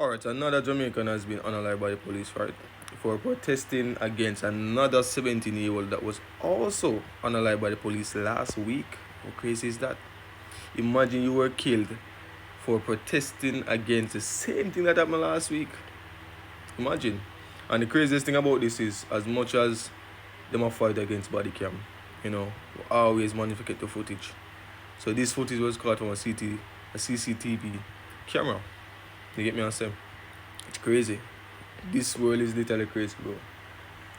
Alright, another Jamaican has been unalive by the police, right? For protesting against another 17-year-old that was also unalive by the police last week. How crazy is that? Imagine you were killed for protesting against the same thing that happened last week. Imagine. And the craziest thing about this is, as much as them a fight against body cam, we always manipulate the footage. So this footage was caught from a CCTV camera. You get me on Sam? It's crazy. This world is literally crazy, bro.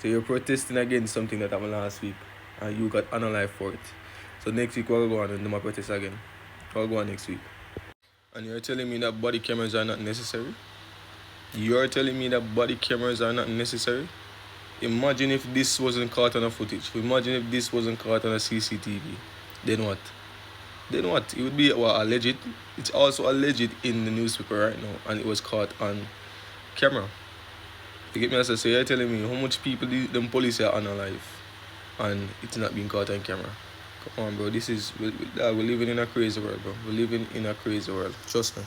So you're protesting against something that happened last week and you got unalive for it. So next week we'll go on and do my protest again. I'll go on next week. And you're telling me that body cameras are not necessary? You're telling me that body cameras are not necessary? Imagine if this wasn't caught on a footage. Imagine if this wasn't caught on a CCTV. Then what? Then what? It would be alleged. It's also alleged in the newspaper right now, and it was caught on camera. You get me? As I say, you're telling me how much people them police are unalive, and it's not being caught on camera. Come on, bro. We're living in a crazy world, bro. We're living in a crazy world. Trust me.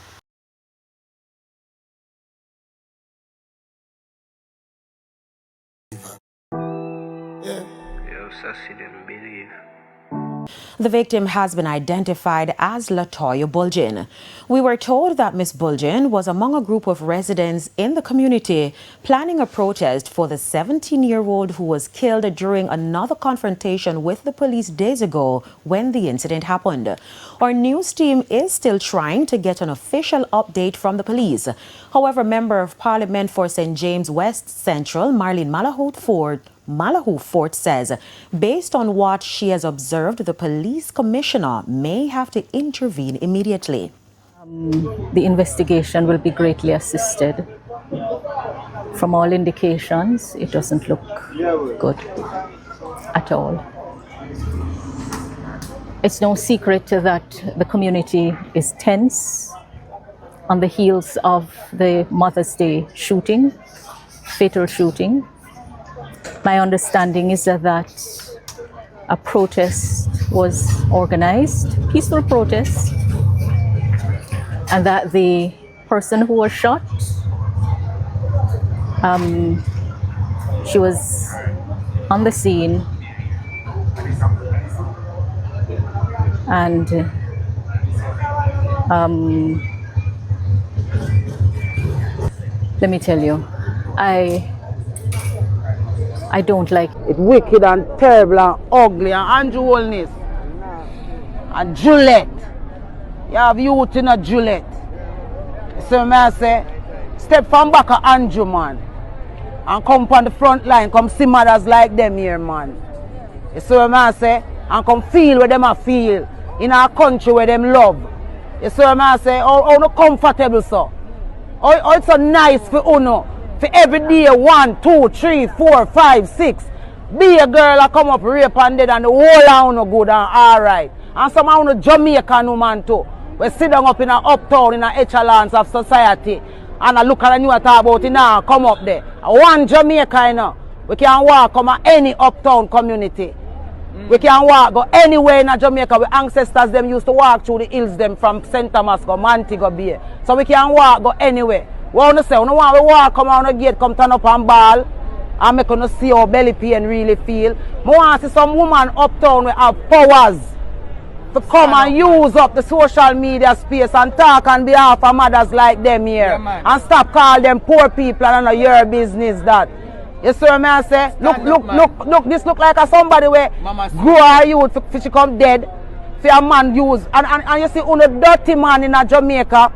Yeah. Yo, Sassy didn't believe. The victim has been identified as Latoya Bulgin. We were told that Miss Bulgin was among a group of residents in the community planning a protest for the 17-year-old who was killed during another confrontation with the police days ago when the incident happened. Our news team is still trying to get an official update from the police. However, Member of Parliament for St. James West Central, Marlene Malahoo Fort says, based on what she has observed, the police commissioner may have to intervene immediately. The investigation will be greatly assisted. From all indications, it doesn't look good at all. It's no secret that the community is tense on the heels of the Mother's Day shooting, fatal shooting. My understanding is that a protest was organized, peaceful protest, and that the person who was shot, she was on the scene and let me tell you, I don't like it. It's wicked and terrible and ugly and Andrew Holness. And Juliet. You have youth in a Juliet. So I say, step from back a Andrew, man. And come on the front line, come see mothers like them here, man. So I say, and come feel where them a feel. In our country where them love. So I say, oh no comfortable, so. Oh, it's so nice for Uno. For every day, 1, 2, 3, 4, 5, 6. Be a girl that come up rape and dead and the whole town no good and alright. And some of the Jamaican woman too. We sit down up in an uptown in an echelons of society. And I look at the new talk about it now, come up there. One Jamaica, we can walk come at any uptown community. We can walk go anywhere in Jamaica. Our ancestors them used to walk through the hills them from St. Thomas go Montego Bay. So we can walk go anywhere. We want to say, we want to walk, come on the gate, come turn up and ball, and make us see how belly pain really feel. We want to see some woman uptown who have powers to come and use up the social media space and talk on behalf of mothers like them here. Yeah, and stop calling them poor people and not your business that. You see what I say? Look, this look like a somebody where grow her youth for she come dead, for a man use. And you see, a dirty man in a Jamaica,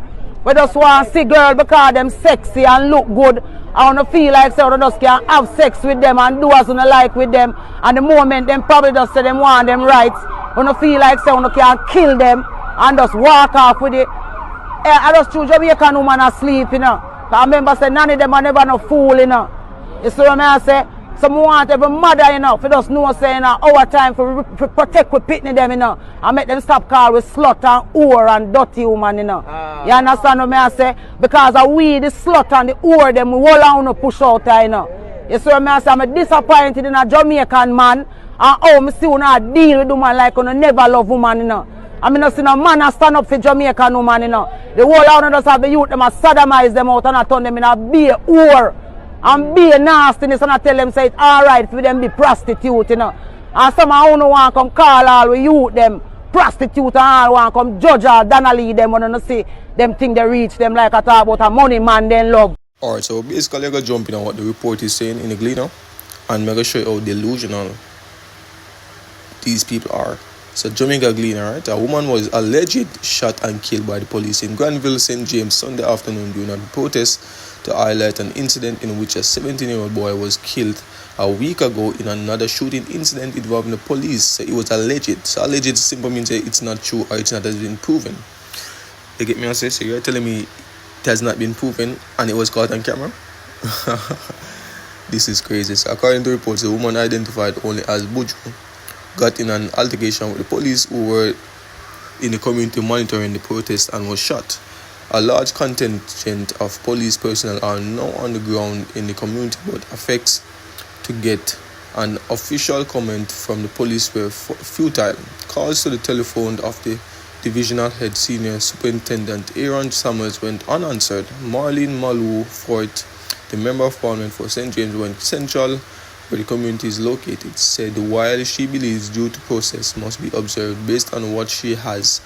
we just want to see girls because them sexy and look good. I want to feel like so they just can have sex with them and do as they like with them. And the moment them probably just say them want them rights, we don't feel like so they can kill them and just walk off with it. I just choose Jamaican woman asleep, I remember say none of them are never no fool, You see what I say? Some want every mother, for just know saying our time for protect with pitney them, and make them stop call with slut and whore and dirty woman, You understand what I say? Because we the slut and the whore them we all on push out, You see what I say? I'm disappointed in a Jamaican man and how me see you not deal with woman like you never love woman, I mean, I see no man a stand up for Jamaica, no man, you know. The whole town just have the youth, them a sodomize them out and I turn them in a be whore and be nastiness and I tell them say it's alright for them be prostitute, you know. And some of them want to come call all we youth them prostitute and all want to come judge all Unalive them when you see them think they reach them like I talk about a money man then love. Alright, so basically I'm going to jump in on what the report is saying in the Gleaner, and I'm going to show you how delusional these people are. So Jamaica Gleaner, right? A woman was alleged shot and killed by the police in Granville, St. James Sunday afternoon during a protest to highlight an incident in which a 17-year-old boy was killed a week ago in another shooting incident involving the police. So it was alleged. So alleged simply means it's not true or it's not has been proven. You get me? I say, so you're telling me it has not been proven and it was caught on camera? This is crazy. So according to reports, the woman identified only as Buju got in an altercation with the police who were in the community monitoring the protest and was shot. A large contingent of police personnel are now on the ground in the community, but effects to get an official comment from the police were futile. Calls to the telephone of the divisional head senior superintendent Aaron Summers went unanswered. Marlene Malu Fort, the member of parliament for St. James, went central where the community is located, said while she believes due to process must be observed based on what she has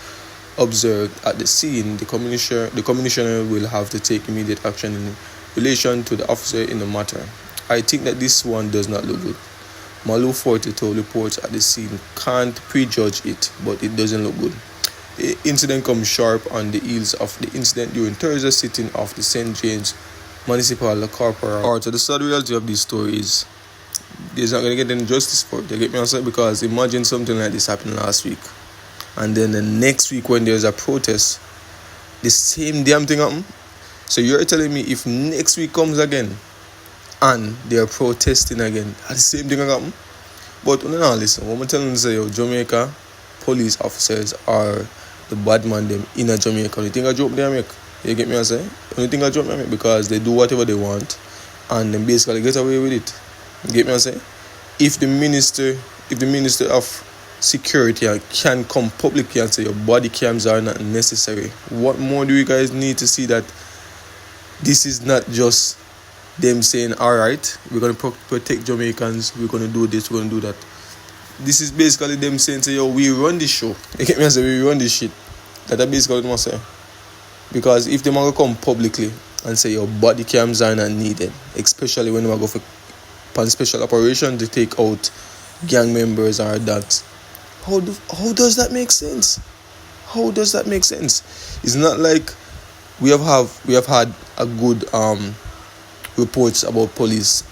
observed at the scene, the commissioner will have to take immediate action in relation to the officer in the matter. I think that this one does not look good. Malu Forte told reports at the scene, can't prejudge it, but it doesn't look good. The incident comes sharp on the heels of the incident during Thursday sitting of the St. James Municipal Corporal. Alright, so the sad reality of this story is there's not going to get any justice for it. You get me answer? Because imagine something like this happened last week, and then the next week when there's a protest, the same damn thing happened. So you're telling me if next week comes again and they're protesting again, the same thing happen? But no, listen, what I'm telling you say, Jamaica police officers are the bad man them in a Jamaica. You think I joke they make? You get me answer? Only thing I joke they make because they do whatever they want and then basically get away with it. You get me saying? If the minister of security can come publicly and say your body cams are not necessary, what more do you guys need to see that this is not just them saying, all right, we're going to protect Jamaicans, we're going to do this, we're going to do that. This is basically them saying, yo, we run this show. You get me saying? We run this shit. That's basically what I'm saying. Because if them are going to come publicly and say your body cams are not needed, especially when they go for special operation to take out gang members or that, how does that make sense? How does that make sense? It's not like we have had a good reports about police.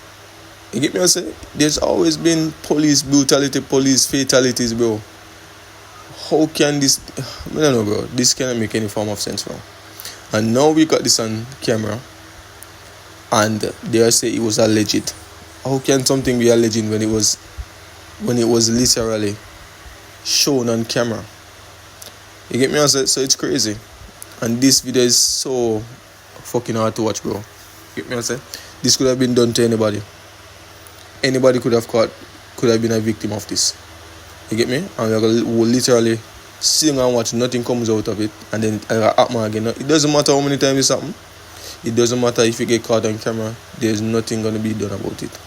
You get me? I say there's always been police brutality, police fatalities, bro. How can this? I don't know, bro. This cannot make any form of sense, bro. And now we got this on camera, and they say it was alleged. How can something be alleged when it was literally shown on camera? You get me? So it's crazy, and this video is so fucking hard to watch, bro. You get me? This could have been done to anybody. Anybody could have been a victim of this. You get me? And we'll literally sing and watch, nothing comes out of it, and then it happen again. It doesn't matter how many times it's happened. It doesn't matter if you get caught on camera. There's nothing going to be done about it.